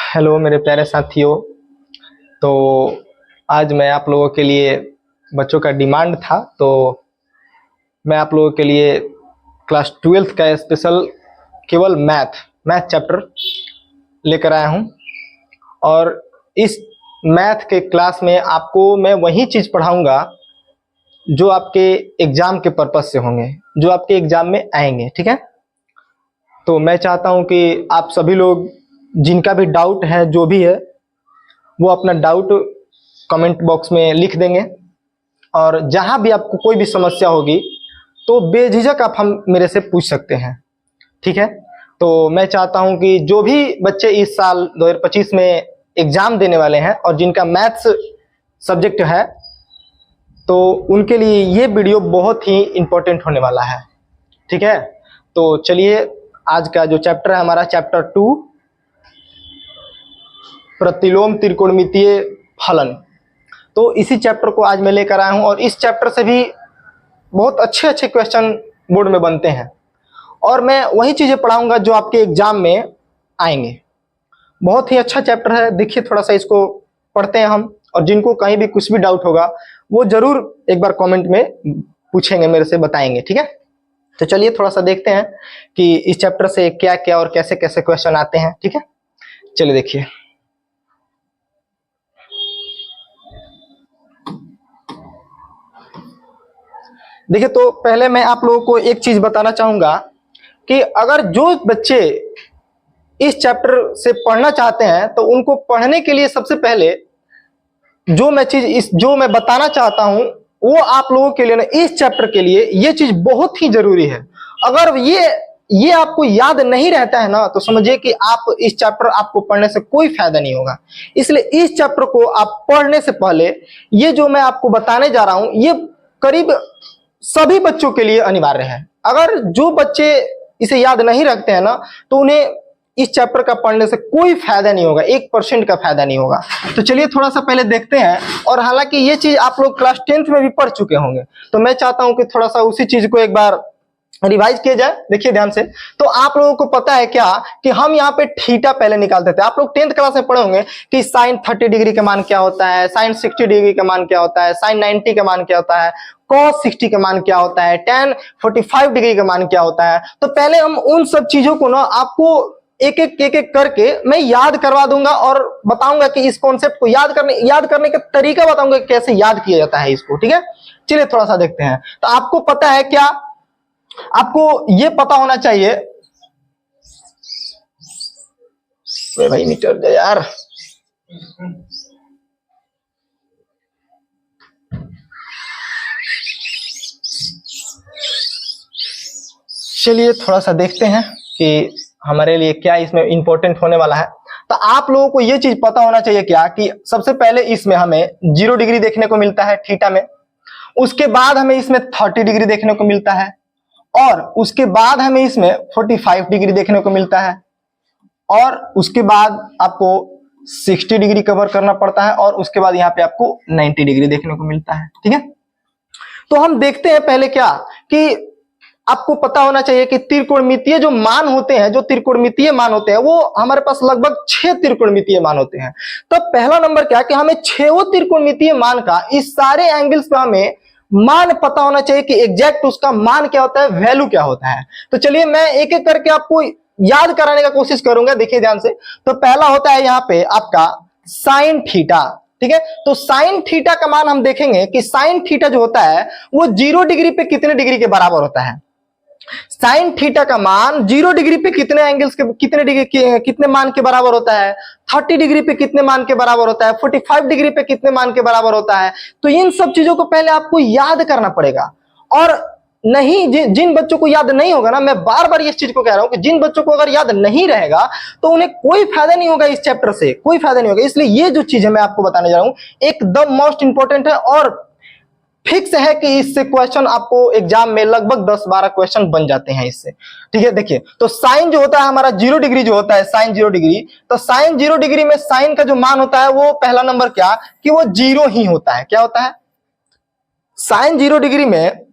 Hello मेरे प्यारे साथियों। तो आज मैं आप लोगों के लिए बच्चों का डिमांड था, तो मैं आप लोगों के लिए क्लास 12th का स्पेशल केवल मैथ चैप्टर लेकर आया हूं। और इस मैथ के क्लास में आपको मैं वही चीज़ पढ़ाऊंगा जो आपके एग्ज़ाम के पर्पज़ से होंगे, जो आपके एग्ज़ाम में आएंगे। ठीक है, तो मैं चाहता हूं कि आप सभी लोग जिनका भी डाउट है, जो भी है, वो अपना डाउट कमेंट बॉक्स में लिख देंगे। और जहां भी आपको कोई भी समस्या होगी तो बेझिझक आप हम मेरे से पूछ सकते हैं। ठीक है, तो मैं चाहता हूं कि जो भी बच्चे इस साल 2025 में एग्जाम देने वाले हैं और जिनका मैथ्स सब्जेक्ट है, तो उनके लिए ये वीडियो बहुत ही इम्पोर्टेंट होने वाला है। ठीक है, तो चलिए आज का जो चैप्टर है हमारा चैप्टर 2, प्रतिलोम त्रिकोणमितीय फलन, तो इसी चैप्टर को आज मैं लेकर आया हूं। और इस चैप्टर से भी बहुत अच्छे अच्छे क्वेश्चन बोर्ड में बनते हैं और मैं वही चीज़ें पढ़ाऊंगा जो आपके एग्जाम में आएंगे। बहुत ही अच्छा चैप्टर है। देखिए, थोड़ा सा इसको पढ़ते हैं हम, और जिनको कहीं भी कुछ भी डाउट होगा वो जरूर एक बार कमेंट में पूछेंगे, मेरे से बताएंगे। ठीक है, तो चलिए थोड़ा सा देखते हैं कि इस चैप्टर से क्या क्या और कैसे कैसे क्वेश्चन आते हैं। ठीक है, चलिए देखिए। देखिए, तो पहले मैं आप लोगों को एक चीज बताना चाहूंगा कि अगर जो बच्चे इस चैप्टर से पढ़ना चाहते हैं तो उनको पढ़ने के लिए सबसे पहले जो मैं बताना चाहता हूं वो आप लोगों के लिए ना, इस चैप्टर के लिए ये चीज बहुत ही जरूरी है। अगर ये आपको याद नहीं रहता है ना, तो समझिए कि आप इस चैप्टर आपको पढ़ने से कोई फायदा नहीं होगा। इसलिए इस चैप्टर को आप पढ़ने से पहले ये जो मैं आपको बताने जा रहा हूं, ये करीब सभी बच्चों के लिए अनिवार्य है। अगर जो बच्चे इसे याद नहीं रखते हैं ना, तो उन्हें इस चैप्टर का पढ़ने से कोई फायदा नहीं होगा, 1% का फायदा नहीं होगा। तो चलिए थोड़ा सा पहले देखते हैं। और हालांकि ये चीज आप लोग क्लास 10th में भी पढ़ चुके होंगे, तो मैं चाहता हूं कि थोड़ा सा उसी चीज को एक बार रिवाइज किया जाए। देखिए ध्यान से। तो आप लोगों को पता है क्या कि हम यहाँ पे थीटा पहले निकालते थे। आप लोग 10th क्लास में पढ़े होंगे कि साइन 30 डिग्री का मान क्या होता है, साइन 60 डिग्री का मान क्या होता है, साइन 90 का मान क्या होता है, cos 60 का मान क्या होता है, tan 45 डिग्री का मान क्या होता है। तो पहले हम उन सब चीजों को ना आपको एक एक करके मैं याद करवा दूंगा और बताऊंगा कि इस कॉन्सेप्ट को याद करने का तरीका बताऊंगा कैसे याद किया जाता है इसको। ठीक है, चलिए थोड़ा सा देखते हैं। तो आपको पता है क्या, आपको ये पता होना चाहिए। भाई मीटर दे यार। चलिए थोड़ा सा देखते हैं कि हमारे लिए क्या इसमें इंपॉर्टेंट होने वाला है। तो आप लोगों को ये चीज पता होना चाहिए क्या कि सबसे पहले इसमें हमें 0 डिग्री देखने को मिलता है थीटा में, उसके बाद हमें इसमें 30 डिग्री देखने को मिलता है, और उसके बाद हमें इसमें 45 डिग्री देखने को मिलता है, और उसके बाद आपको 60 डिग्री कवर करना पड़ता है, और उसके बाद यहाँ पे आपको 90 डिग्री देखने को मिलता है। ठीक है, तो हम देखते हैं पहले क्या कि आपको पता होना चाहिए कि त्रिकोणमितीय जो मान होते हैं, जो त्रिकोणमितीय मान होते हैं, वो हमारे पास लगभग 6 त्रिकोणमितीय मान होते हैं। तो पहला नंबर क्या कि हमें 6 त्रिकोणमितीय मान का इस सारे एंगल्स पे हमें मान पता होना चाहिए कि एग्जैक्ट उसका मान क्या होता है, वैल्यू क्या होता है। तो चलिए मैं एक एक करके आपको याद कराने का कोशिश करूंगा। देखिए ध्यान से। तो पहला होता है यहाँ पे आपका साइन थीटा। ठीक है, तो साइन थीटा का मान हम देखेंगे कि साइन थीटा जो होता है वो 0 डिग्री पे कितने डिग्री के बराबर होता है। साइन थीटा का मान 0 डिग्री पे कितने एंगल्स के कितने मान के बराबर होता है, 30 डिग्री पे कितने मान के बराबर होता है, 45 डिग्री पे कितने मान के बराबर होता है। तो इन सब चीजों को पहले आपको याद करना पड़ेगा। और नहीं, जिन बच्चों को याद नहीं होगा ना, मैं बार बार इस चीज को कह रहा हूं कि जिन बच्चों को अगर याद नहीं रहेगा तो उन्हें कोई फायदा नहीं होगा, इस चैप्टर से कोई फायदा नहीं होगा। इसलिए ये जो चीज है मैं आपको बताने जा रहा हूं एकदम मोस्ट इंपॉर्टेंट है, और फिक्स है कि इससे क्वेश्चन आपको एग्जाम में लगभग 10-12 क्वेश्चन बन जाते हैं इससे। ठीक है, देखिए तो साइन जो होता है हमारा 0 डिग्री जो होता है, साइन 0 डिग्री, तो साइन 0 डिग्री में साइन का जो मान होता है वो पहला नंबर क्या कि वो 0 ही होता है। क्या होता है, साइन 0 डिग्री में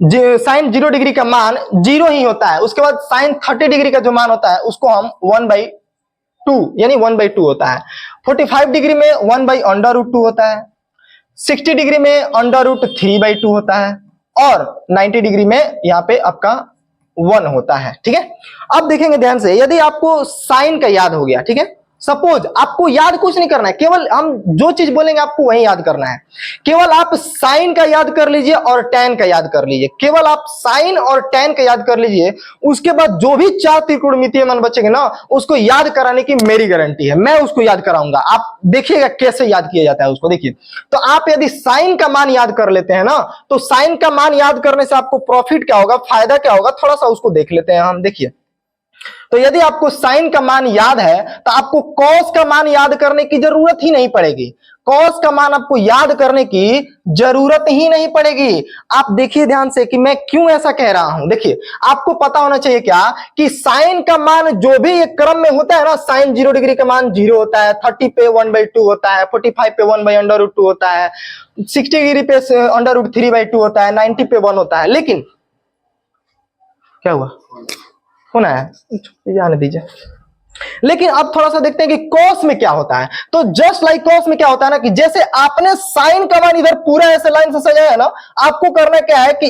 साइन 0 डिग्री का मान 0 ही होता है। उसके बाद साइन 30 डिग्री का जो मान होता है उसको हम 1/, 2 यानी 1/2 होता है। 45 डिग्री में 1/√2 होता है। 60 डिग्री में √3/2 होता है और 90 डिग्री में यहाँ पे आपका 1 होता है। ठीक है, अब देखेंगे ध्यान से, यदि आपको साइन का याद हो गया, ठीक है, सपोज आपको याद कुछ नहीं करना है, केवल हम जो चीज बोलेंगे आपको वही याद करना है। केवल आप साइन का याद कर लीजिए और टैन का याद कर लीजिए, केवल आप साइन और टैन का याद कर लीजिए। उसके बाद जो भी 4 त्रिकोणमितीय मान बचेंगे ना, उसको याद कराने की मेरी गारंटी है, मैं उसको याद कराऊंगा। आप देखिएगा कैसे याद किया जाता है उसको। देखिए, तो आप यदि साइन का मान याद कर लेते हैं ना, तो साइन का मान याद करने से आपको प्रॉफिट क्या होगा, फायदा क्या होगा, थोड़ा सा उसको देख लेते हैं हम। देखिए, तो यदि आपको साइन का मान याद है तो आपको कॉस का मान याद करने की जरूरत ही नहीं पड़ेगी। कॉस का मान आपको याद करने की जरूरत ही नहीं पड़ेगी। आप देखिए ध्यान से कि मैं क्यों ऐसा कह रहा हूं। देखिए, आपको पता होना चाहिए क्या कि साइन का मान जो भी एक क्रम में होता है ना, साइन 0 डिग्री का मान 0 होता है, 30 पे 1/2 होता है, 45 पे 1/√2 होता है, 60 डिग्री पे √3/2 होता है, 90 पे 1 होता है। लेकिन क्या हुआ, होना है, जाने दीजिए। लेकिन अब थोड़ा सा देखते हैं कि कॉस में क्या होता है। तो जस्ट लाइक कॉस में क्या होता है ना, कि जैसे आपने साइन का मान इधर पूरा ऐसे लाइन से सजाया है ना, आपको करना क्या है कि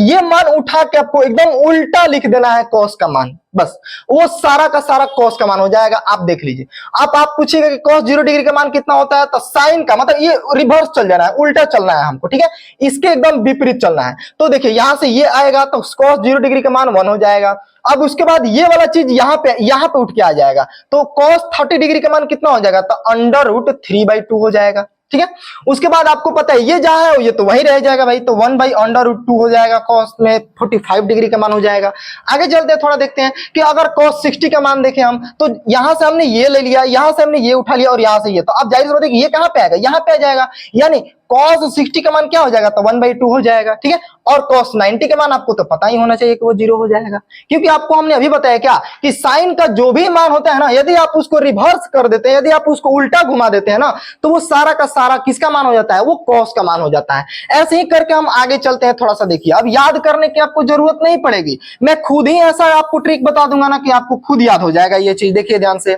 ये मान उठा के आपको एकदम उल्टा लिख देना है कॉस का मान, बस वो सारा का सारा कॉस का मान हो जाएगा। आप देख लीजिए, आप पूछिएगा कि कॉस 0 डिग्री का मान कितना होता है, तो साइन का मतलब ये रिवर्स चल जाना है, उल्टा चलना है हमको, ठीक है, इसके एकदम विपरीत चलना है। तो देखिए, यहां से ये आएगा तो कॉस 0 डिग्री का मान 1 हो जाएगा। अब उसके बाद ये वाला चीज यहाँ पे उठ के आ जाएगा, तो cos 30 डिग्री का मान कितना हो जाएगा, तो √3/2 हो जाएगा। ठीक है, उसके बाद आपको पता है ये जहां है ये तो वही रह जाएगा भाई, तो 1/√2 हो जाएगा। cos में 45 डिग्री का मान हो जाएगा। आगे चलते हैं, थोड़ा देखते हैं कि अगर cos 60 का मान देखें हम, तो यहां से हमने ये ले लिया, यहां से हमने ये उठा लिया और यहां से ये, तो अब जाहिर सी बात है कि ये कहां पे आएगा, यहां पे आ जाएगा। यानी cos 60 का मान क्या हो जाएगा, तो 1/2 हो जाएगा। ठीक है, और cos 90 का मान आपको तो पता ही होना चाहिए कि वो 0 हो जाएगा, क्योंकि आपको हमने अभी बताया क्या कि साइन का जो भी मान होता है ना, यदि आप उसको रिवर्स कर देते हैं, यदि आप उसको उल्टा घुमा देते हैं ना, तो वो सारा का सारा किसका मान हो जाता है, वो cos का मान हो जाता है। ऐसे ही करके हम आगे चलते हैं। थोड़ा सा देखिए, अब याद करने की आपको जरूरत नहीं पड़ेगी, मैं खुद ही ऐसा आपको ट्रिक बता दूंगा ना कि आपको खुद याद हो जाएगा ये चीज। देखिए ध्यान से,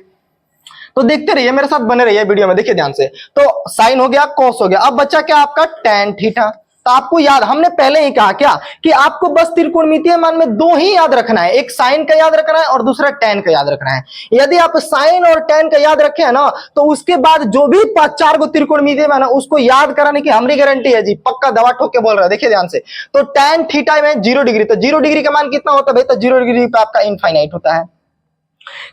तो देखते रहिए, मेरे साथ बने रहिए वीडियो में। देखिए ध्यान से, तो साइन हो गया, कॉस हो गया, अब बचा क्या आपका टैन थीटा। तो आपको याद, हमने पहले ही कहा क्या कि आपको बस त्रिकोणमितीय मान में 2 ही याद रखना है, एक साइन का याद रखना है और दूसरा टैन का याद रखना है। यदि आप साइन और टैन का याद रखे हैं ना, तो उसके बाद जो भी 4 गो त्रिकोणमितीय मान है उसको याद कराने की हमारी गारंटी है जी, पक्का दवा ठोक के बोल रहा है। देखिए ध्यान से, तो टैन थीटा में 0 डिग्री, तो 0 डिग्री का मान कितना होता है भाई, तो 0 डिग्री पे आपका इनफाइनाइट होता है।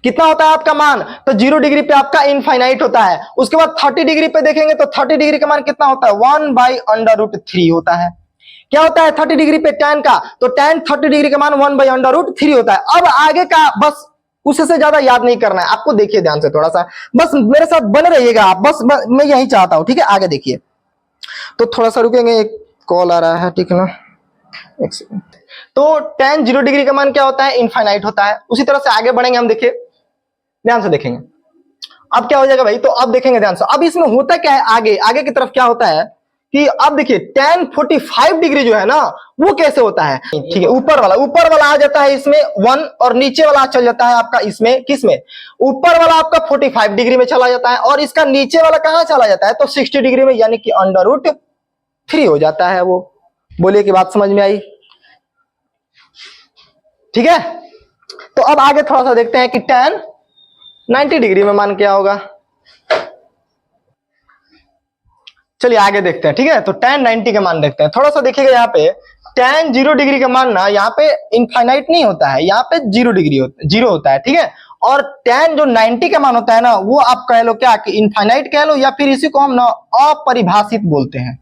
कितना होता है आपका मान, तो 0 डिग्री पे आपका इनफाइनाइट होता है। उसके बाद 30 डिग्री पे देखेंगे तो 30 डिग्री का मान कितना होता है, 1/√3 होता है। क्या होता है 30 डिग्री पे टैन का, तो टैन 30 डिग्री का मान 1/√3 होता है। अब आगे का बस उससे ज्यादा याद नहीं करना है आपको। देखिए ध्यान से, थोड़ा सा बस मेरे साथ बने रहिएगा आप, बस मैं यही चाहता हूं। ठीक है, आगे देखिए, तो थोड़ा सा रुकेंगे, एक कॉल आ रहा है, ठीक है ना, एक सेकंड। तो tan 0 डिग्री का मान क्या होता है, इनफाइनाइट होता है। उसी तरह से आगे बढ़ेंगे हम, देखिए ध्यान से देखेंगे अब क्या हो जाएगा भाई, तो अब देखेंगे ध्यान से, अब इसमें होता क्या है, आगे की तरफ क्या होता है कि अब देखिए tan 45 डिग्री जो है ना, वो कैसे होता है, ठीक है, ऊपर वाला आ जाता है इसमें 1 और नीचे वाला चल जाता है आपका इसमें, किसमें, ऊपर वाला आपका 45 डिग्री में चला जाता है और इसका नीचे वाला कहां चला जाता है, तो 60 डिग्री में, यानी कि √3 हो जाता है वो। बोलिए कि बात समझ में आई, ठीक है। तो अब आगे थोड़ा सा देखते हैं कि tan 90 डिग्री में मान क्या होगा। चलिए आगे देखते हैं, ठीक है। तो tan 90 का मान देखते हैं। थोड़ा सा देखिएगा, यहाँ पे tan 0 डिग्री का मान ना यहाँ पे इनफाइनाइट नहीं होता है, यहाँ पे 0 डिग्री जीरो होता है, ठीक है। और tan जो 90 का मान होता है ना, वो आप कह लो क्या कि इनफाइनाइट कह लो, या फिर इसी को हम ना अपरिभाषित बोलते हैं,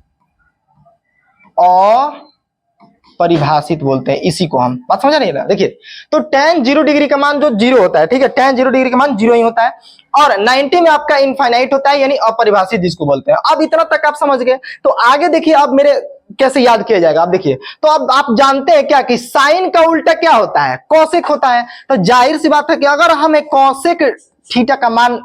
परिभाषित बोलते हैं इसी को हम, बात समझ रही है ना। देखिए, तो tan 0 डिग्री का मान जो 0 होता है, ठीक है, tan 0 डिग्री का मान 0 ही होता है और 90 में आपका इनफाइनाइट होता है, यानी अपरिभाषित जिसको बोलते हैं। अब इतना तक आप समझ गए, तो आगे देखिए अब मेरे कैसे याद किया जाएगा। आप देखिए, तो अब आप जानते हैं क्या कि साइन का उल्टा क्या होता है, कॉसेक होता है। तो जाहिर सी बात है कि अगर हमें कॉसेक थीटा का मान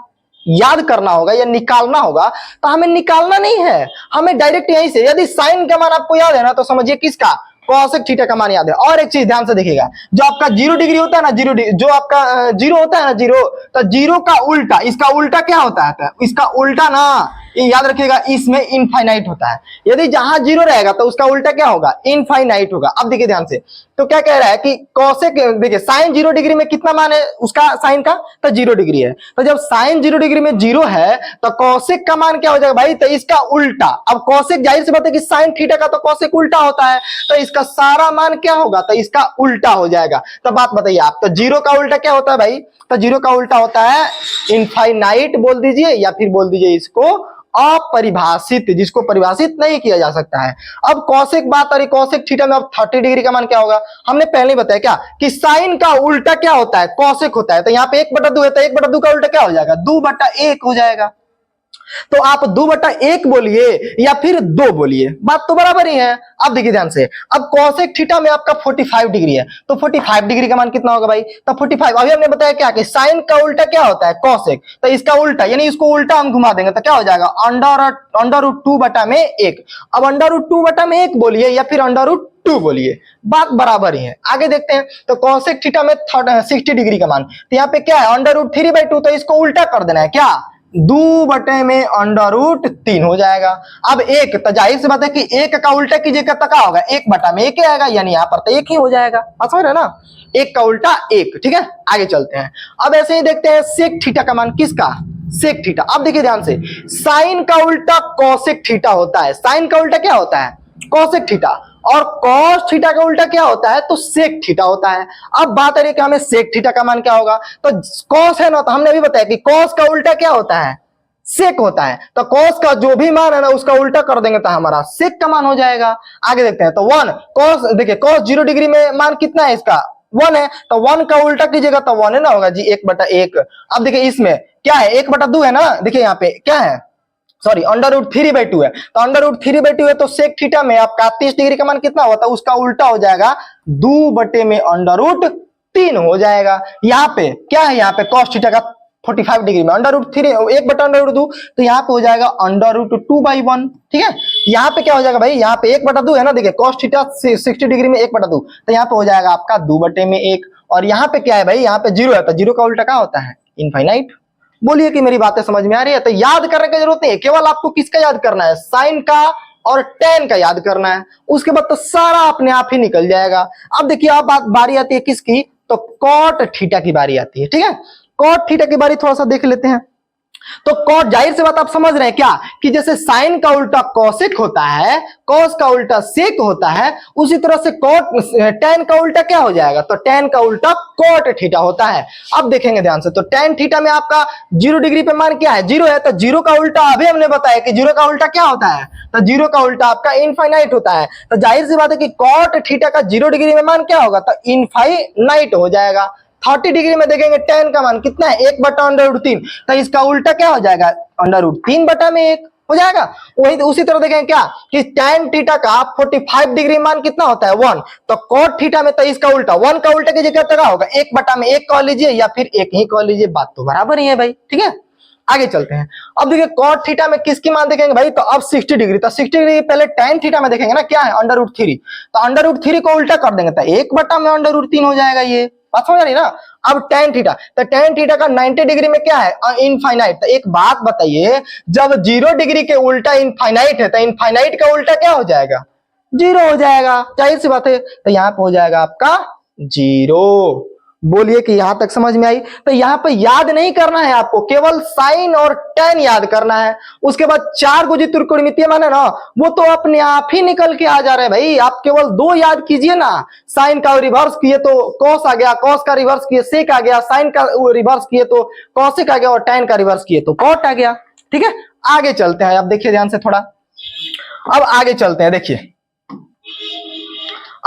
याद करना होगा या निकालना होगा, तो हमें निकालना नहीं है, हमें डायरेक्ट यहीं से, यदि साइन का मान आपको याद है ना, तो समझिए किसका, कोसेक थीटा का मान याद है। और एक चीज ध्यान से देखिएगा, जो आपका 0 डिग्री होता है ना, जो आपका 0 होता है ना, 0, तो 0 का उल्टा, इसका उल्टा क्या होता है? इसका उल्टा ना, ये याद रखिएगा, इसमें इनफाइनाइट होता है। यदि जहां 0 रहेगा तो उसका उल्टा क्या होगा? इनफाइनाइट होगा। अब देखिए ध्यान से, तो क्या कह रहा है कि कोसेक, देखिए साइन 0 डिग्री में कितना मान है उसका, साइन का? तो 0 डिग्री है। तो जब साइन 0 डिग्री में 0 है तो कोसेक का मान क्या हो जाएगा भाई? तो इसका उल्टा। अब कोसेक, जाहिर सी बात है कि साइन थीटा का तो कोसेक उल्टा होता है, तो इसका सारा मान क्या होगा? तो इसका उल्टा हो जाएगा। तो बात बताइए आप, तो 0 का उल्टा क्या होता है भाई? तो 0 का उल्टा होता है इनफाइनाइट बोल दीजिए, या फिर बोल दीजिए इसको अपरिभाषित, जिसको परिभाषित नहीं किया जा सकता है। अब कोसेक बात आ रही, कोसेक थीटा में अब 30 डिग्री का मान क्या होगा? हमने पहले ही बताया क्या कि साइन का उल्टा क्या होता है? कोसेक होता है। तो यहाँ पे 1/2 है, तो 1/2 का उल्टा क्या हो जाएगा? 2/1 हो जाएगा। तो आप 2/1 बोलिए या फिर 2 बोलिए, बात तो बराबर ही है। अब देखिए ध्यान से, अब कोसेक थीटा में आपका 45 डिग्री है, तो 45 डिग्री का मान कितना होगा भाई? तो 45, अभी हमने बताया क्या कि साइन का उल्टा क्या होता है? कोसेक। तो इसका उल्टा, यानी इसको उल्टा हम घुमा देंगे तो क्या हो जाएगा? √2/1। अब √2/1 बोलिए या फिर √2 बोलिए, बात बराबर ही है। आगे देखते हैं, तो कोसेक थीटा में 60 डिग्री का मान, तो यहाँ पे क्या है? √3/2, तो इसको उल्टा कर देना है, क्या? 2/√3 हो जाएगा। अब 1, तो जाहिर सी बात है कि 1 का उल्टा कीजिएगा तो क्या होगा? 1/1 आएगा, यानी यहाँ पर तो 1 ही हो जाएगा। समझ रहे ना? 1 का उल्टा 1। ठीक है, आगे चलते हैं। अब ऐसे ही देखते हैं सेक थीटा का मान, किसका? Sec theta. अब देखिए ध्यान से, साइन का उल्टा कोसेक थीटा होता है। साइन का उल्टा क्या होता है? Cosec theta. और कॉस थीटा का उल्टा क्या होता है? तो सेक थीटा होता है। अब बात आ रही है कि हमें सेक थीटा का मान क्या होगा? तो कॉस है ना, तो हमने अभी बताया कि कॉस का उल्टा क्या होता है? सेक होता है। तो कॉस का जो भी मान है ना, उसका उल्टा कर देंगे तो हमारा सेक का मान हो जाएगा। आगे देखते हैं, तो 1 कॉस, देखिए कॉस 0 डिग्री में मान कितना है इसका? 1 है, तो 1 का उल्टा कीजिएगा तो 1 है ना, होगा जी 1/1। अब देखिए इसमें क्या है? 1/2 है ना, देखिए यहाँ पे क्या है? सॉरी, √3/2 है। तो √3/2 है, तो सेक थीटा में आपका 30 डिग्री का मान कितना होता है? उसका उल्टा हो जाएगा 2/√3 हो जाएगा। यहाँ पे क्या है? यहाँ पे कॉस थीटा का 45 डिग्री में √3, 1/√2, तो यहाँ पे हो जाएगा √2/1। ठीक है, यहाँ पे क्या हो जाएगा भाई? यहाँ पे 1/2 है ना, देखिए कॉस थीटा 60 डिग्री में 1/2, तो यहाँ पे हो जाएगा आपका 2/1। और यहाँ पे क्या है भाई? यहाँ पे 0 है, तो 0 का उल्टा क्या होता है? इनफाइनाइट। बोलिए कि मेरी बातें समझ में आ रही है? तो याद करने की जरूरत नहीं है, केवल आपको किसका याद करना है? साइन का और टेन का याद करना है। उसके बाद तो सारा अपने आप ही निकल जाएगा। अब देखिए, अब बारी आती है किसकी? तो कॉट थीटा की बारी आती है। ठीक है, कॉट थीटा की बारी थोड़ा सा देख लेते हैं। तो कॉट, जाहिर सी बात आप समझ रहे हैं क्या कि जैसे साइन का उल्टा कॉसेक होता है, कॉस का उल्टा सेक होता है, उसी तरह से कॉट, टेन का उल्टा क्या हो जाएगा? तो टेन का उल्टा कॉट थीटा होता है। अब देखेंगे ध्यान से, तो टेन थीटा में आपका 0 डिग्री पे मान क्या है? 0 है, तो 0 का उल्टा अभी हमने बताया कि 0 का उल्टा क्या होता है? तो 0 का उल्टा आपका इनफाइनाइट होता है। तो जाहिर सी बात है कि कॉट थीटा का 0 डिग्री में मान क्या होगा? तो इनफाइनाइट हो जाएगा। 30 डिग्री में देखेंगे टेन का मान कितना है? 1/√3, तो इसका उल्टा क्या हो जाएगा? √3/1 हो जाएगा। वही उसी तरह देखेंगे क्या कि tan थीटा का 45 डिग्री मान कितना होता है? 1, तो cot थीटा में तो इसका उल्टा, 1 का उल्टा कीजिए क्या होगा? 1/1 कह लीजिए या फिर 1 ही कह लीजिए, बात तो बराबर ही है भाई। ठीक है, आगे चलते हैं। अब देखिए cot थीटा में किसकी मान देखेंगे भाई? तो अब 60 डिग्री, तो 60 डिग्री पहले tan थीटा में देखेंगे ना, क्या है? √3, तो √3 को उल्टा कर देंगे तो 1/√3 हो जाएगा। ये बात समझ रही ना? अब tan थीटा, तो tan थीटा का 90 डिग्री में क्या है? इनफाइनाइट। तो एक बात बताइए, जब 0 डिग्री के उल्टा इनफाइनाइट है, तो इनफाइनाइट का उल्टा क्या हो जाएगा? 0 हो जाएगा, जाहिर सी बात है। तो यहाँ पे हो जाएगा आपका 0। बोलिए कि यहां तक समझ में आई? तो यहाँ पे याद नहीं करना है आपको, केवल साइन और टेन याद करना है। उसके बाद 4 गुजी त्रिकोणमितीय मान है ना, वो तो अपने आप ही निकल के आ जा रहे हैं भाई। आप केवल 2 याद कीजिए ना, साइन का रिवर्स किए तो कॉस आ गया, कॉस का रिवर्स किए सेक आ गया, साइन का रिवर्स किए तो कॉसेक आ गया, और टेन का रिवर्स किए तो कॉट आ गया। ठीक है, आगे चलते हैं। अब देखिए ध्यान से थोड़ा, अब आगे चलते हैं। देखिए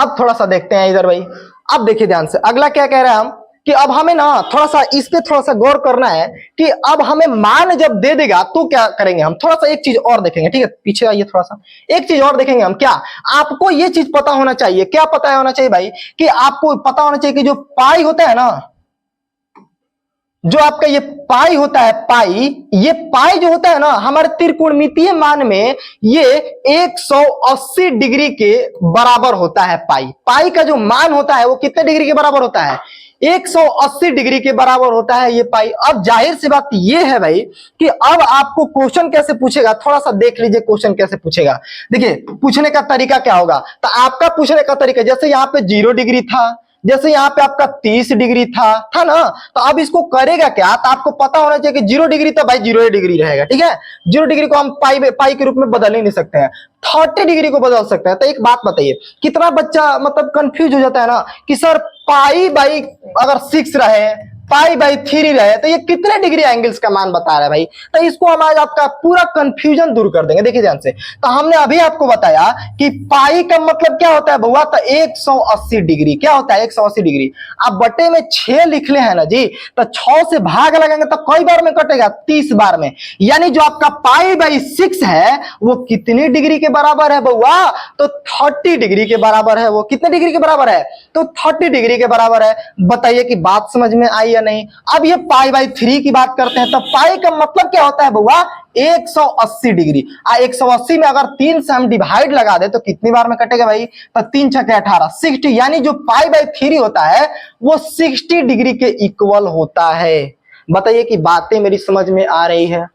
अब थोड़ा सा देखते हैं इधर भाई। अब देखिए ध्यान से, अगला क्या कह रहे हैं हम कि अब हमें ना थोड़ा सा इस पे थोड़ा सा गौर करना है कि अब हमें मान जब दे देगा तो क्या करेंगे हम। थोड़ा सा एक चीज और देखेंगे। ठीक है, पीछे आइए थोड़ा सा, एक चीज और देखेंगे हम। क्या आपको ये चीज पता होना चाहिए? क्या पता होना चाहिए भाई? कि आपको पता होना चाहिए कि जो पाई होता है ना, वो तो अपने आप ही निकल के आ जा रहे हैं भाई। आप केवल 2 याद कीजिए ना, साइन का रिवर्स किए तो कॉसेक आ गया, साइन का रिवर्स किए तो कॉसेक आ गया, और टेन का रिवर्स किए तो कॉट आ गया। ठीक है, आगे चलते हैं। अब देखिए ध्यान से, अगला क्या कह रहे हैं हम कि अब हमें ना थोड़ा सा इस पे थोड़ा सा गौर करना है कि अब हमें मान जब दे देगा तो क्या करेंगे हम। थोड़ा सा एक चीज और देखेंगे। ठीक है, पीछे आइए थोड़ा सा, एक चीज और देखेंगे हम। क्या आपको पता होना चाहिए कि जो पाई होता है ना, जो आपका ये पाई होता है, पाई, ये पाई जो होता है ना हमारे त्रिकोणमितीय मान में ये 180 डिग्री के बराबर होता है। पाई, पाई का जो मान होता है वो कितने डिग्री के बराबर होता है? 180 डिग्री के बराबर होता है ये पाई। अब जाहिर सी बात ये है भाई कि अब आपको क्वेश्चन कैसे पूछेगा, थोड़ा सा देख लीजिए क्वेश्चन कैसे पूछेगा। देखिए पूछने का तरीका क्या होगा, तो आपका पूछने का तरीका जैसे यहाँ पे 0 डिग्री था, जैसे यहाँ पे आपका 30 डिग्री था ना, तो अब इसको करेगा क्या, तो आपको पता होना चाहिए कि 0 डिग्री तो भाई 0 डिग्री रहेगा, ठीक है। 0 डिग्री को हम पाई के रूप में बदल ही नहीं सकते हैं, 30 डिग्री को बदल सकते हैं। तो एक बात बताइए, कितना बच्चा मतलब कंफ्यूज हो जाता है ना कि सर पाई बाई अगर 6 रहे, पाई बाई 3 रहे, तो ये कितने डिग्री एंगल्स का मान बता रहा है भाई। तो इसको हम आज आपका पूरा कंफ्यूजन दूर कर देंगे। देखिए ध्यान से, तो हमने अभी आपको बताया कि पाई का मतलब क्या होता है बउआ, तो 180 डिग्री। क्या होता है 180 डिग्री। अब बटे में 6 लिख ले है ना जी, तो 6 से भाग लगाएंगे तो कई बार में कटेगा, 30 बार में। यानी जो आपका पाई बाई 6 है वो कितनी डिग्री के बराबर है बउआ, तो 30 डिग्री के बराबर है। वो कितने डिग्री के बराबर है, तो 30 डिग्री के बराबर है। बताइए कि बात समझ में आई या नहीं। अब ये पाई बाई 3 की बात करते हैं, तो पाई का मतलब क्या होता है बउआ, 180 डिग्री। 180 में अगर 3 से हम डिवाइड लगा दे तो कितनी बार में कटेगा भाई, तो 3 छके 18, 60। यानी जो पाई बाई 3 होता है वो 60 डिग्री के इक्वल होता है। बताइए कि बातें मेरी समझ में आ रही है,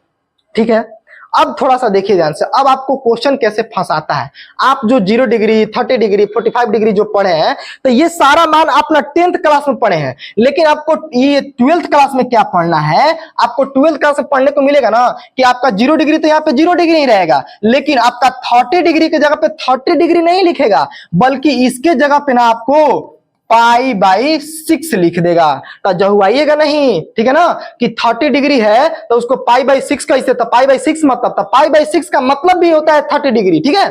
ठीक है। अब थोड़ा सा देखिए ध्यान से, अब आपको क्वेश्चन कैसे फंसाता है। आप जो 0 डिग्री, 30 डिग्री, 45 डिग्री जो पढ़े हैं, तो ये सारा मान अपना 10th क्लास में पढ़े हैं, लेकिन आपको ये 12th क्लास में क्या पढ़ना है, आपको 12th क्लास में पढ़ने को मिलेगा ना कि आपका 0 डिग्री तो यहाँ पे 0 डिग्री ही रहेगा, लेकिन आपका 30 डिग्री की जगह पे 30 डिग्री नहीं लिखेगा, बल्कि इसके जगह पे ना आपको पाई बाई 6 लिख देगा। तो जहुआइएगा नहीं, ठीक है ना, कि 30 डिग्री है तो उसको पाई बाई 6 कैसे, तो पाई बाई 6 मतलब, तो पाई बाई 6 का मतलब भी होता है 30 डिग्री, ठीक है।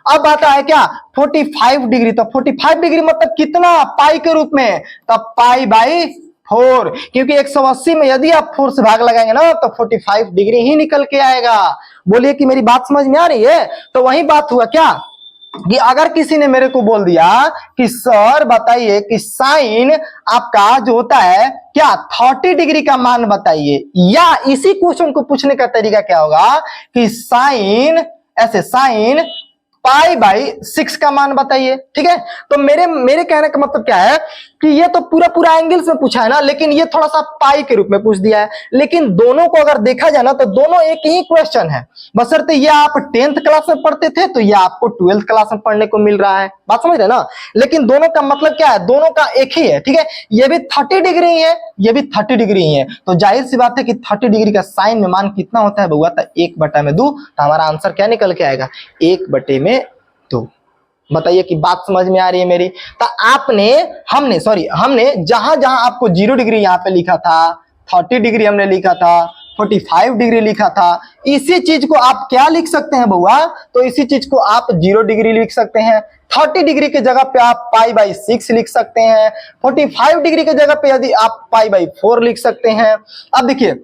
अब आता है क्या 45 डिग्री, तो 45 डिग्री मतलब कितना, पाई के रूप में, तो पाई बाई 4, क्योंकि 180 में यदि आप 4 से भाग लगाएंगे ना तो 45 डिग्री ही निकल के आएगा। बोलिए कि मेरी बात समझ में आ रही है। तो वही बात हुआ क्या कि अगर किसी ने मेरे को बोल दिया कि सर बताइए कि साइन आपका जो होता है क्या 30 डिग्री का मान बताइए, या इसी क्वेश्चन को पूछने का तरीका क्या होगा कि साइन, ऐसे साइन पाई बाई 6 का मान बताइए, ठीक है। तो मेरे कहने का मतलब क्या है कि ये तो पूरा एंगल्स में पूछा है ना, लेकिन ये थोड़ा सा पाई के रूप में पूछ दिया है। लेकिन दोनों को अगर देखा जाए ना तो दोनों एक ही क्वेश्चन है, बशर्ते ये आप 10th क्लास में पढ़ते थे तो ये आपको 12th क्लास में पढ़ने को मिल रहा है। बात समझ रहे ना, लेकिन दोनों का मतलब क्या है, दोनों का एक ही है, ठीक है। ये भी 30 डिग्री ही है, ये भी 30 डिग्री ही है, तो जाहिर सी बात है कि 30 डिग्री का साइन में मान कितना होता है बउआ, तो 1/2, तो हमारा आंसर क्या निकल के आएगा, 1/2। बताइए कि बात समझ में आ रही है मेरी। तो हमने जहां जहां आपको 0 डिग्री यहाँ पे लिखा था, 30 डिग्री हमने लिखा था, 45 डिग्री लिखा था, इसी चीज को आप क्या लिख सकते हैं बउआ, तो इसी चीज को आप 0 डिग्री लिख सकते हैं। 30 डिग्री के जगह पे आप पाई बाई 6 लिख सकते हैं। 45 डिग्री के जगह पे यदि आप पाई बाई 4 लिख सकते हैं। अब देखिए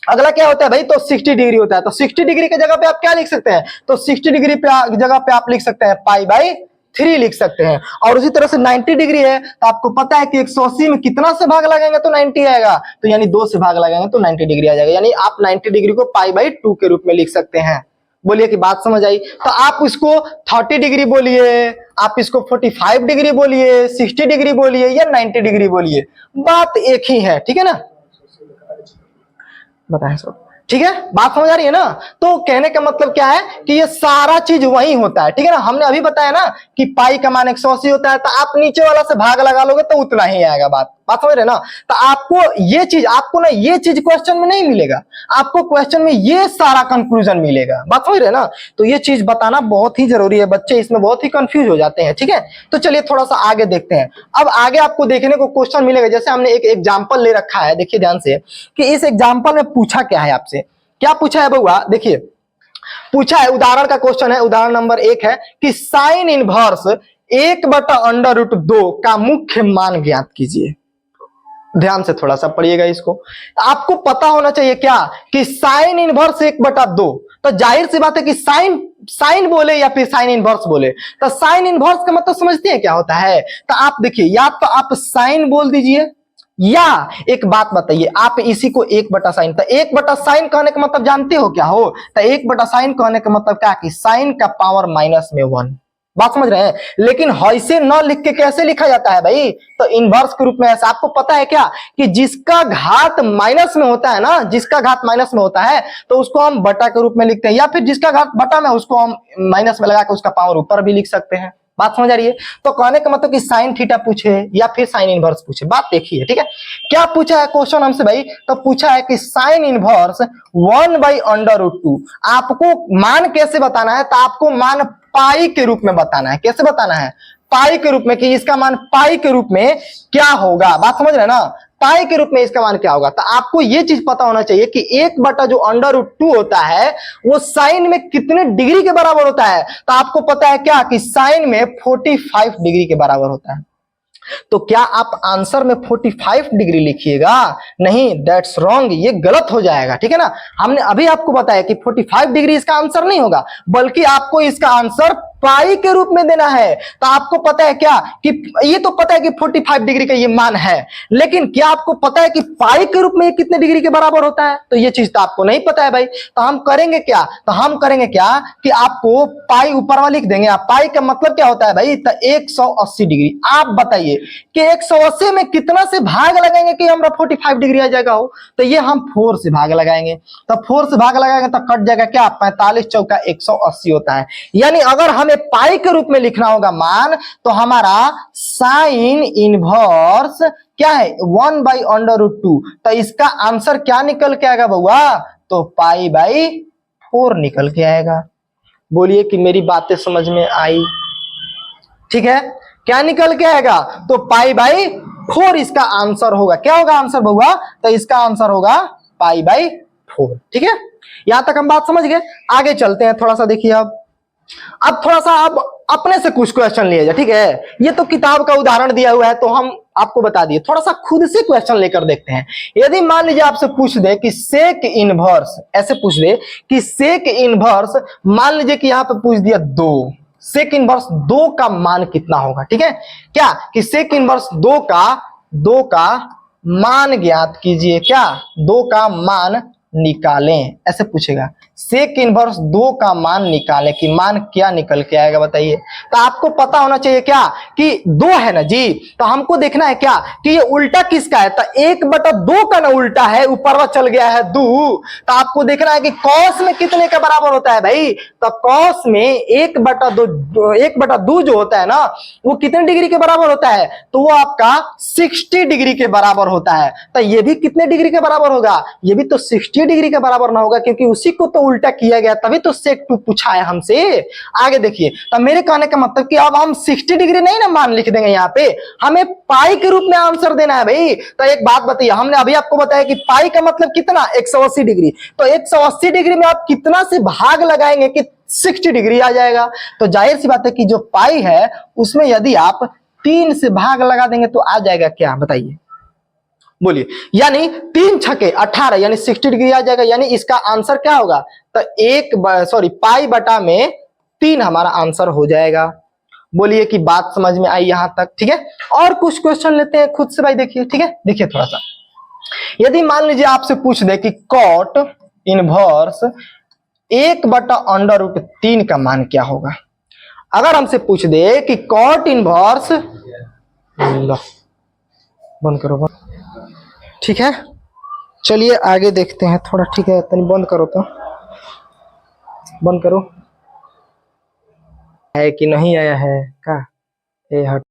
अगला क्या होता है भाई, तो 60 डिग्री होता है, तो 60 डिग्री के जगह पे आप क्या लिख सकते हैं, तो 60 डिग्री पे जगह पे आप लिख सकते हैं पाई बाई 3 लिख सकते हैं। और उसी तरह से 90 डिग्री है, तो आपको पता है कि 180 में कितना से भाग लगाएंगे तो 90 आएगा, तो यानी 2 से भाग लगाएंगे तो 90 डिग्री आ जाएगा, यानी आप 90 डिग्री को पाई बाई 2 के रूप में लिख सकते हैं। बोलिए कि बात समझ आई। तो आप इसको 30 डिग्री बोलिए, आप इसको 45 डिग्री बोलिए, 60 डिग्री बोलिए या 90 डिग्री बोलिए, बात एक ही है, ठीक है ना। बताएं सब, ठीक है, बात समझ आ रही है ना। तो कहने का मतलब क्या है कि ये सारा चीज वही होता है, ठीक है ना। हमने अभी बताया ना कि पाई का मान 180 होता है, तो आप नीचे वाला से भाग लगा लोगे तो उतना ही आएगा। बात समझ रहे ना। तो आपको ये चीज क्वेश्चन में नहीं मिलेगा, आपको क्वेश्चन में ये सारा कंक्लूजन मिलेगा। बात समझ रहे ना। तो ये चीज बताना बहुत ही जरूरी है, बच्चे इसमें बहुत ही कंफ्यूज हो जाते हैं, ठीक है। तो चलिए थोड़ा सा आगे देखते हैं। अब आगे आपको देखने को क्वेश्चन मिलेगा, जैसे हमने एक एग्जाम्पल ले रखा है, देखिए ध्यान से कि इस एग्जाम्पल में पूछा क्या है आपसे, क्या पूछा है बउआ। देखिए पूछा है, उदाहरण का क्वेश्चन है, उदाहरण नंबर 1 है कि साइन इनवर्स 1/√2 का मुख्य मान ज्ञात कीजिए। ध्यान से थोड़ा सा पढ़िएगा इसको। आपको पता होना चाहिए क्या कि साइन इनवर्स 1/2, तो जाहिर सी बात है कि साइन बोले या फिर साइन इनवर्स बोले, तो साइन इनवर्स का मतलब समझते हैं क्या होता है। तो आप देखिए, या तो आप साइन बोल दीजिए या एक बात बताइए, आप इसी को 1/sin, तो 1/sin कहने का मतलब जानते हो क्या हो? तो 1/sin कहने का मतलब क्या कि साइन का पावर -1, बात समझ रहे हैं। लेकिन ऐसे न लिख के कैसे लिखा जाता है भाई? तो इनवर्स के रूप में ऐसा। आपको पता है क्या कि जिसका घात माइनस में होता है ना, जिसका घात माइनस में होता है तो उसको हम बटा के रूप में लिखते हैं, या फिर जिसका घात बटा में उसको हम माइनस में लगा के उसका पावर ऊपर भी लिख सकते हैं। बात समझ आ रही है? तो कहने का मतलब कि साइन थीटा पूछे या फिर साइन इनवर्स पूछे, बात देखिए, ठीक है। क्या पूछा है क्वेश्चन हमसे भाई? तो पूछा है कि साइन इनवर्स 1/√2, आपको मान कैसे बताना है? तो आपको मान पाई के रूप में बताना है। कैसे बताना है? पाई के रूप में, कि इसका मान पाई के रूप में क्या होगा। बात समझ रहे हैं ना? पाई के रूप में इसका मान क्या होगा। तो आपको यह चीज पता होना चाहिए कि 1/√2 होता है वो साइन में कितने डिग्री के बराबर होता है। तो आपको पता है क्या कि साइन में 45 डिग्री के बराबर होता है। तो क्या आप आंसर में 45 डिग्री लिखिएगा? नहीं, दैट्स रॉन्ग, ये गलत हो जाएगा, ठीक है ना। हमने अभी आपको बताया कि 45 डिग्री इसका आंसर नहीं होगा, बल्कि आपको इसका आंसर पाई के रूप में देना है। तो आपको पता है क्या कि ये तो पता है कि 45 डिग्री का ये मान है, लेकिन क्या आपको पता है कि पाई के रूप में ये कितने डिग्री के बराबर होता है? तो ये चीज तो आपको नहीं पता है भाई। तो हम करेंगे क्या? कि आपको पाई ऊपर वाला लिख देंगे। आप पाई का मतलब क्या होता है भाई? तो 180 डिग्री। आप बताइए कि 180 में कितना से भाग लगाएंगे कि हमारा 45 डिग्री आ जाएगा हो? तो ये हम 4 से भाग लगाएंगे। तो 4 से भाग लगाएंगे तो कट जाएगा क्या? 45 चौका 180 होता है। यानी अगर हमें पाई के रूप में लिखना होगा मान, तो हमारा साइन इनवर्स क्या है? 1/√2। तो इसका आंसर क्या निकल के आएगा बउआ? तो π/4 निकल के आएगा। बोलिए कि मेरी बातें समझ में आई? ठीक है, क्या निकल के आएगा? तो π/4 इसका आंसर होगा। क्या होगा आंसर बउआ? तो इसका आंसर होगा π/4। ठीक है, यहां तक हम बात समझ गए। आगे चलते हैं, थोड़ा सा देखिए। अब थोड़ा सा आप अपने से कुछ क्वेश्चन लिए जाए, ठीक है। ये तो किताब का उदाहरण दिया हुआ है तो हम आपको बता दिए, थोड़ा सा खुद से क्वेश्चन लेकर देखते हैं। यदि मान लीजिए आपसे पूछ दे कि सेक इनवर्स, ऐसे पूछ दे कि सेक इनवर्स, मान लीजिए कि यहां पे पूछ दिया 2, सेक इनवर्स 2 का मान कितना होगा? ठीक है, क्या कि सेक इनवर्स 2 का मान ज्ञात कीजिए। क्या? 2 का मान निकालें, ऐसे पूछेगा। सेक इनवर्स 2 का मान निकालें, कि मान क्या निकल के आएगा बताइए। तो आपको पता होना चाहिए क्या कि 2 है ना जी, तो हमको देखना है क्या कि ये उल्टा किसका है। तो 1/2 का ना उल्टा है, ऊपर चल गया है 2। तो आपको देखना है कि कॉस में कितने के बराबर होता है भाई। तो कॉस में 1/2 जो होता है ना, वो कितने डिग्री के बराबर होता है? तो वो आपका 60 डिग्री के बराबर होता है। तो ये भी कितने डिग्री के बराबर होगा? ये भी तो 60 डिग्री के बराबर ना होगा, क्योंकि उसी को तो उल्टा किया गया, तभी तो सेक 2 पूछा है हमसे। आगे देखिए, तो मेरे कहने का मतलब कि अब हम 60 डिग्री नहीं ना मान लिख देंगे, यहाँ पे हमें पाई के रूप में आंसर देना है भाई। तो एक बात बताइए, हमने अभी आपको बताया कि पाई का मतलब कितना? 180 डिग्री। तो 180 डिग्री में आप कितना से भाग लगाएंगे कि 60 डिग्री आ जाएगा? तो जाहिर सी बात है कि जो पाई है उसमें यदि आप 3 से भाग लगा देंगे तो आ जाएगा क्या बताइए? बोलिए, यानी 3 छके 18, यानी 60 डिग्री आ जाएगा। यानी इसका आंसर क्या होगा? तो π/3 हमारा आंसर हो जाएगा। बोलिए कि बात समझ में आई यहां तक? ठीक है, और कुछ क्वेश्चन लेते हैं खुद से भाई, देखिए। ठीक है, देखिए थोड़ा सा। यदि मान लीजिए आपसे पूछ दे कि कॉट इनवर्स 1/√3 का मान क्या होगा। अगर हमसे पूछ दे कि कॉट इनवर्स, बंद करो, ठीक है, चलिए आगे देखते हैं थोड़ा। ठीक है, तनी बंद करो, तो बंद करो। है कि नहीं आया है का?